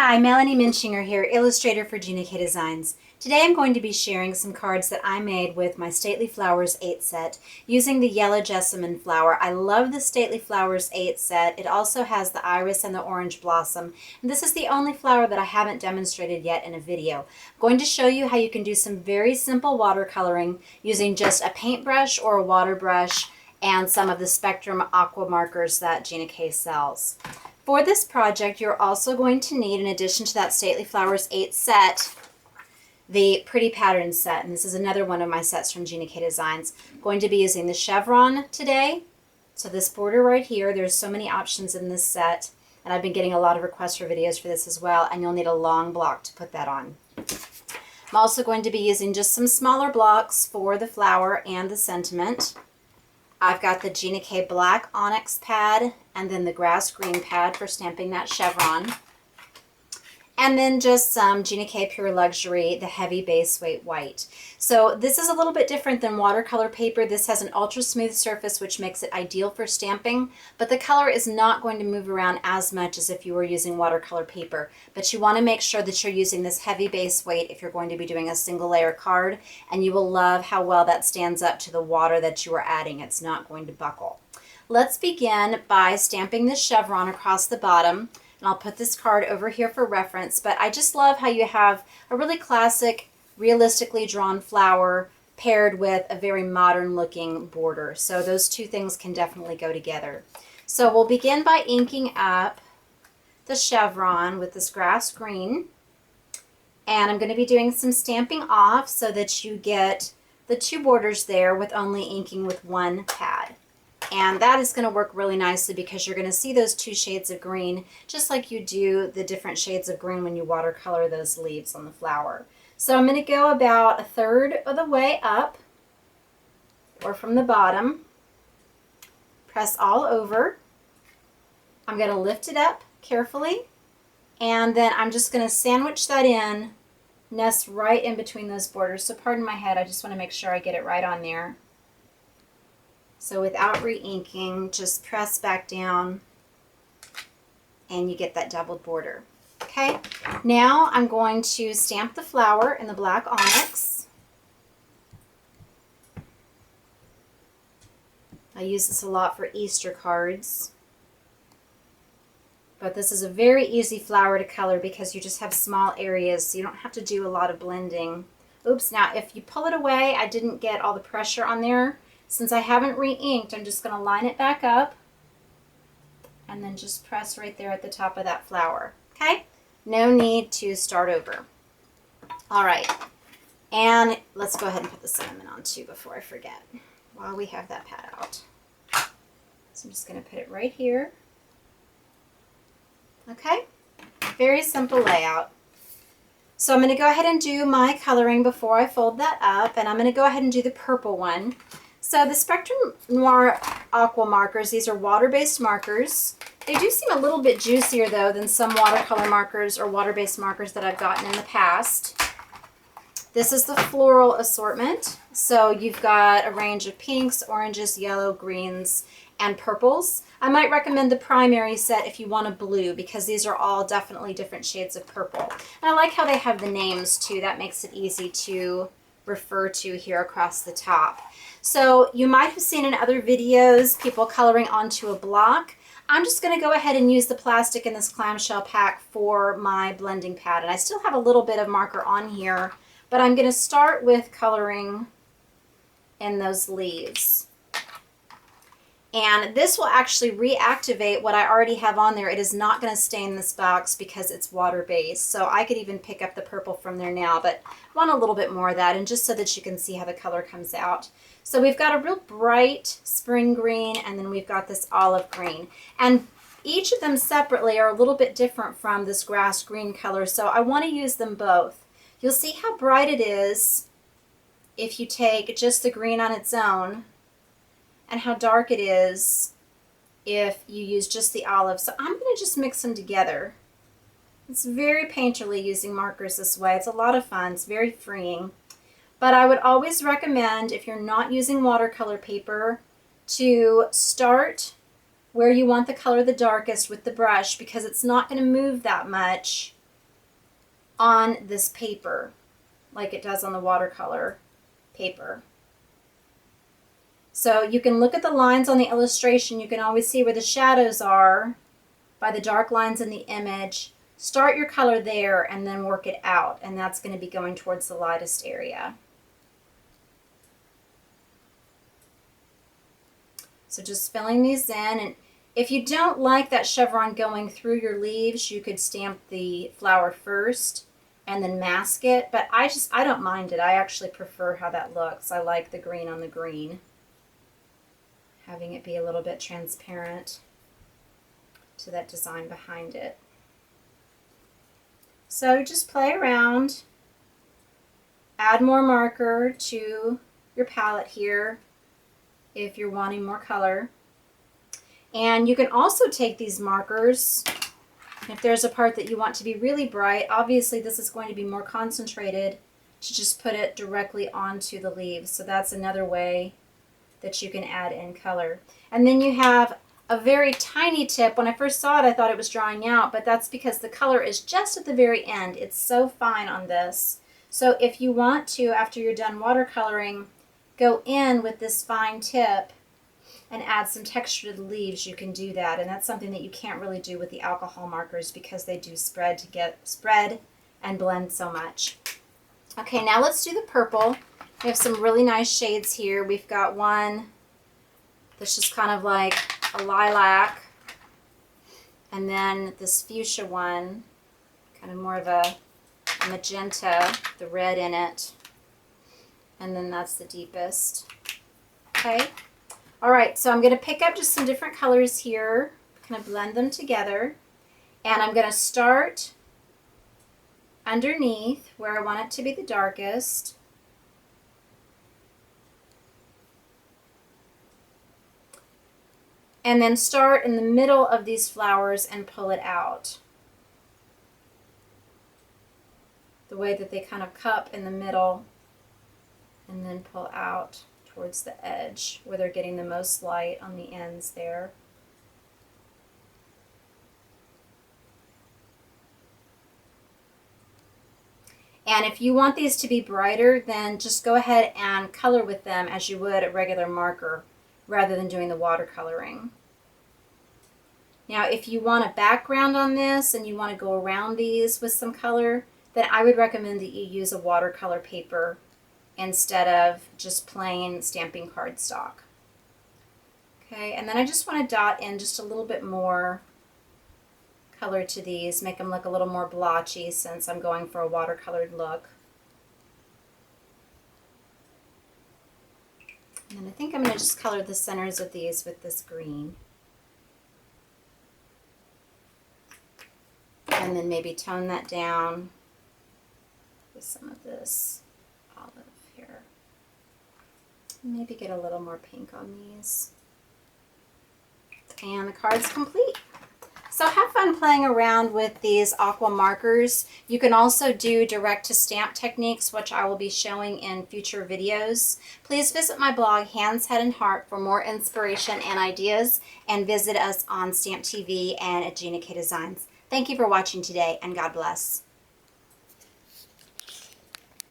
Hi, Melanie Muenchinger here, illustrator for Gina K Designs. Today I'm going to be sharing some cards that I made with my Stately Flowers 8 set using the yellow jessamine flower. I love the Stately Flowers 8 set. It also has the iris and the orange blossom. And this is the only flower that I haven't demonstrated yet in a video. I'm going to show you how you can do some very simple watercoloring using just a paintbrush or a water brush and some of the Spectrum Aqua markers that Gina K sells. For this project, you're also going to need, in addition to that Stately Flowers 8 set, the Pretty Patterns set. And this is another one of my sets from Gina K Designs. I'm going to be using the chevron today. So this border right here, there's so many options in this set. And I've been getting a lot of requests for videos for this as well. And you'll need a long block to put that on. I'm also going to be using just some smaller blocks for the flower and the sentiment. I've got the Gina K black Onyx pad and then the grass green pad for stamping that chevron. And then just some Gina K Pure Luxury, the heavy base weight white. So this is a little bit different than watercolor paper. This has an ultra smooth surface, which makes it ideal for stamping, but the color is not going to move around as much as if you were using watercolor paper. But you want to make sure that you're using this heavy base weight if you're going to be doing a single layer card, and you will love how well that stands up to the water that you are adding. It's not going to buckle. Let's begin by stamping this chevron across the bottom. And I'll put this card over here for reference, but I just love how you have a really classic, realistically drawn flower paired with a very modern looking border. So those two things can definitely go together. So we'll begin by inking up the chevron with this grass green. And I'm going to be doing some stamping off so that you get the two borders there with only inking with one pad. And that is going to work really nicely because you're going to see those two shades of green, just like you do the different shades of green when you watercolor those leaves on the flower. So I'm going to go about a third of the way up, or from the bottom, press all over. I'm going to lift it up carefully, and then I'm just going to sandwich that in, nest right in between those borders. So pardon my head, I just want to make sure I get it right on there. So without re-inking, just press back down and you get that doubled border. Okay, now I'm going to stamp the flower in the black onyx. I use this a lot for Easter cards. But this is a very easy flower to color because you just have small areas, so you don't have to do a lot of blending. Oops, now if you pull it away, I didn't get all the pressure on there. Since I haven't re-inked, I'm just going to line it back up and then just press right there at the top of that flower. Okay? No need to start over. All right. And let's go ahead and put the cinnamon on too before I forget while we have that pad out. So I'm just going to put it right here. Okay? Very simple layout. So I'm going to go ahead and do my coloring before I fold that up, and I'm going to go ahead and do the purple one. So the Spectrum Aqua markers, these are water-based markers. They do seem a little bit juicier though than some watercolor markers or water-based markers that I've gotten in the past. This is the floral assortment. So you've got a range of pinks, oranges, yellow, greens, and purples. I might recommend the primary set if you want a blue because these are all definitely different shades of purple. And I like how they have the names too. That makes it easy to refer to here across the top. So you might have seen in other videos people coloring onto a block. I'm just going to go ahead and use the plastic in this clamshell pack for my blending pad. And I still have a little bit of marker on here, but I'm going to start with coloring in those leaves. And this will actually reactivate what I already have on there. It is not going to stain this box because it's water-based. So I could even pick up the purple from there now, but I want a little bit more of that, and just so that you can see how the color comes out. So we've got a real bright spring green, and then we've got this olive green. And each of them separately are a little bit different from this grass green color, so I want to use them both. You'll see how bright it is if you take just the green on its own, and how dark it is if you use just the olive. So I'm going to just mix them together. It's very painterly using markers this way. It's a lot of fun. It's very freeing. But I would always recommend, if you're not using watercolor paper, to start where you want the color the darkest with the brush, because it's not going to move that much on this paper like it does on the watercolor paper. So you can look at the lines on the illustration. You can always see where the shadows are by the dark lines in the image. Start your color there and then work it out, and that's going to be going towards the lightest area. So just filling these in, and if you don't like that chevron going through your leaves, you could stamp the flower first and then mask it, but I don't mind it. I actually prefer how that looks. I like the green on the green, having it be a little bit transparent to that design behind it. So just play around, add more marker to your palette here if you're wanting more color. And you can also take these markers, if there's a part that you want to be really bright, obviously this is going to be more concentrated, to just put it directly onto the leaves. So that's another way that you can add in color. And then you have a very tiny tip. When I first saw it, I thought it was drying out, but that's because the color is just at the very end. It's so fine on this. So if you want to, after you're done watercoloring, go in with this fine tip and add some texture to the leaves, you can do that. And that's something that you can't really do with the alcohol markers because they do spread and blend so much. Okay, now let's do the purple. We have some really nice shades here. We've got one that's just kind of like a lilac, and then this fuchsia one, kind of more of a magenta, the red in it, and then that's the deepest. Okay, all right, so I'm going to pick up just some different colors here, kind of blend them together, and I'm going to start underneath where I want it to be the darkest. And then start in the middle of these flowers and pull it out. The way that they kind of cup in the middle and then pull out towards the edge where they're getting the most light on the ends there. And if you want these to be brighter, then just go ahead and color with them as you would a regular marker, rather than doing the watercoloring. Now, if you want a background on this and you want to go around these with some color, then I would recommend that you use a watercolor paper instead of just plain stamping cardstock. Okay, and then I just want to dot in just a little bit more color to these, make them look a little more blotchy since I'm going for a watercolored look. And I think I'm going to just color the centers of these with this green. And then maybe tone that down with some of this olive here. Maybe get a little more pink on these. And the card's complete. So have fun playing around with these aqua markers. You can also do direct to stamp techniques, which I will be showing in future videos. Please visit my blog, Hands, Head, and Heart, for more inspiration and ideas, and visit us on Stamp TV and at Gina K Designs. Thank you for watching today, and God bless.